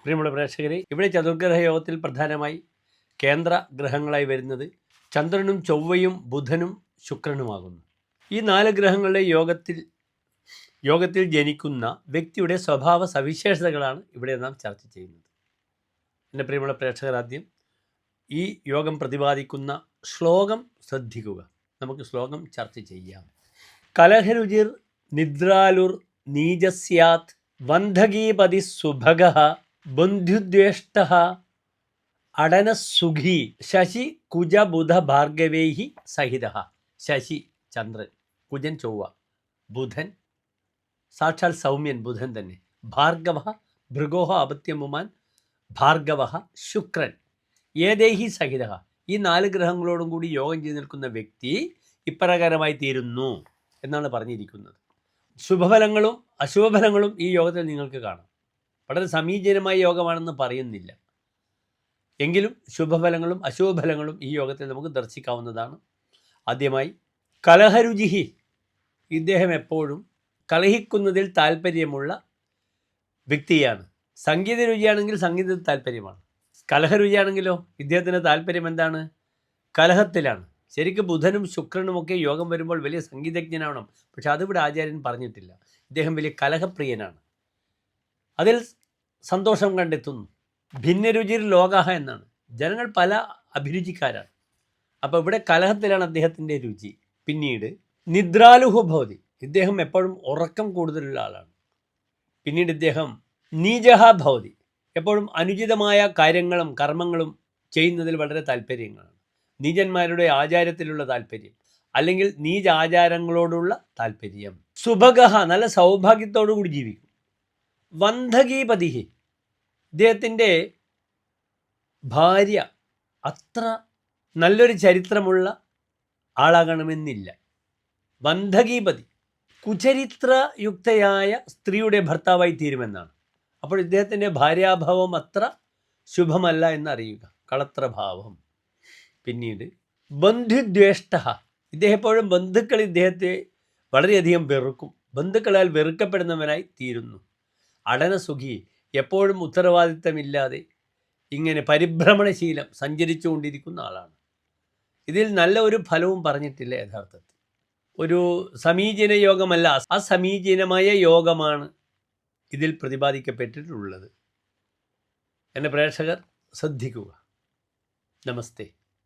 പ്രിയമുള്ള പ്രേക്ഷകരെ, ഇവിടെ ചതുർഗ്രഹ യോഗത്തിൽ പ്രധാനമായി കേന്ദ്ര ഗ്രഹങ്ങളായി വരുന്നത് ചന്ദ്രനും ചൊവ്വയും ബുധനും ശുക്രനുമാകുന്നു. ഈ 4 ഗ്രഹങ്ങളുടെ യോഗത്തിൽ ജനിക്കുന്ന വ്യക്തിയുടെ സ്വഭാവ സവിശേഷതകളാണ് ഇവിടെ നാം ചർച്ച ചെയ്യുന്നത്. എൻ്റെ പ്രിയമുള്ള പ്രേക്ഷകർ, ആദ്യം ഈ യോഗം പ്രതിപാദിക്കുന്ന ശ്ലോകം ശ്രദ്ധിക്കുക. നമുക്ക് ശ്ലോകം ചർച്ച ചെയ്യാം. കലഹരുചിർ നിദ്രാലുർ നീജസ്യാത് വന്ധകീപതി സുഭഗഃ ബന്ധുദ്വേഷ്ടഃ അടനസുഖി ശശി കുജ ബുധ ഭാർഗവേഹി സഹിതഃ. ശശി ചന്ദ്രൻ, കുജൻ ചൊവ്വ, ബുധൻ സാക്ഷാൽ സൗമ്യൻ ബുധൻ തന്നെ, ഭാർഗവ ഭൃഗോഹ അപത്യമുമാൻ ഭാർഗവ ശുക്രൻ ഏതേഹി സഹിതഃ. ഈ 4 ഗ്രഹങ്ങളോടും കൂടി യോഗം ചെയ്ത് നിൽക്കുന്ന വ്യക്തി ഇപ്രകാരമായി തീരുന്നു എന്നാണ് പറഞ്ഞിരിക്കുന്നത്. ശുഭഫലങ്ങളും അശുഭഫലങ്ങളും ഈ യോഗത്തിൽ നിങ്ങൾക്ക് കാണാം. വളരെ സമീചീനമായ യോഗമാണെന്ന് പറയുന്നില്ല, എങ്കിലും ശുഭഫലങ്ങളും അശുഭഫലങ്ങളും ഈ യോഗത്തിൽ നമുക്ക് ദർശിക്കാവുന്നതാണ്. ആദ്യമായി കലഹരുചിഹി, ഇദ്ദേഹം എപ്പോഴും കലഹിക്കുന്നതിൽ താല്പര്യമുള്ള വ്യക്തിയാണ്. സംഗീത രുചിയാണെങ്കിൽ സംഗീതത്തിൽ താല്പര്യമാണ്. കലഹരുചിയാണെങ്കിലോ ഇദ്ദേഹത്തിൻ്റെ താല്പര്യം എന്താണ്? കലഹത്തിലാണ്. ശരിക്കും ബുധനും ശുക്രനുമൊക്കെ യോഗം വരുമ്പോൾ വലിയ സംഗീതജ്ഞനാവണം, പക്ഷെ അതിവിടെ ആചാര്യൻ പറഞ്ഞിട്ടില്ല. ഇദ്ദേഹം വലിയ കലഹപ്രിയനാണ്, അതിൽ സന്തോഷം കണ്ടെത്തുന്നു. ഭിന്നരുചിർ ലോകാഹ എന്നാണ്. ജനങ്ങൾ പല അഭിരുചിക്കാരാണ്. അപ്പോൾ ഇവിടെ കലഹത്തിലാണ് അദ്ദേഹത്തിൻ്റെ രുചി. പിന്നീട് നിദ്രാലുഹു ഭവതി, ഇദ്ദേഹം എപ്പോഴും ഉറക്കം കൂടുതലുള്ള ആളാണ്. പിന്നീട് ഇദ്ദേഹം നീജഹ ഭവതി, എപ്പോഴും അനുചിതമായ കാര്യങ്ങളും കർമ്മങ്ങളും ചെയ്യുന്നതിൽ വളരെ താല്പര്യങ്ങളാണ്. നീചന്മാരുടെ ആചാരത്തിലുള്ള താല്പര്യം, അല്ലെങ്കിൽ നീച ആചാരങ്ങളോടുള്ള താല്പര്യം. സുഭഗഃ, നല്ല സൗഭാഗ്യത്തോടു കൂടി ജീവിക്കും. വന്ധകീപതിഹി, ഇദ്ദേഹത്തിൻ്റെ ഭാര്യ അത്ര നല്ലൊരു ചരിത്രമുള്ള ആളാകണമെന്നില്ല. വന്ധകീപതി, കുചരിത്രയുക്തയായ സ്ത്രീയുടെ ഭർത്താവായി തീരുമെന്നാണ്. അപ്പോൾ ഇദ്ദേഹത്തിൻ്റെ ഭാര്യാഭാവം അത്ര ശുഭമല്ല എന്നറിയുക, കളത്രഭാവം. പിന്നീട് ബന്ധുദ്വേഷ്ട, ഇദ്ദേഹം എപ്പോഴും ബന്ധുക്കൾ ഇദ്ദേഹത്തെ വളരെയധികം വെറുക്കും, ബന്ധുക്കളാൽ വെറുക്കപ്പെടുന്നവനായി തീരുന്നു. അടനസുഖി, എപ്പോഴും ഉത്തരവാദിത്തമില്ലാതെ ഇങ്ങനെ പരിഭ്രമണശീലം സഞ്ചരിച്ചു കൊണ്ടിരിക്കുന്ന ആളാണ്. ഇതിൽ നല്ല ഒരു ഫലവും പറഞ്ഞിട്ടില്ല. യഥാർത്ഥത്തിൽ ഒരു സമീചീന യോഗമല്ല, അസമീചീനമായ യോഗമാണ് ഇതിൽ പ്രതിപാദിക്കപ്പെട്ടിട്ടുള്ളത്. എൻ്റെ പ്രേക്ഷകർ ശ്രദ്ധിക്കുക. നമസ്തേ.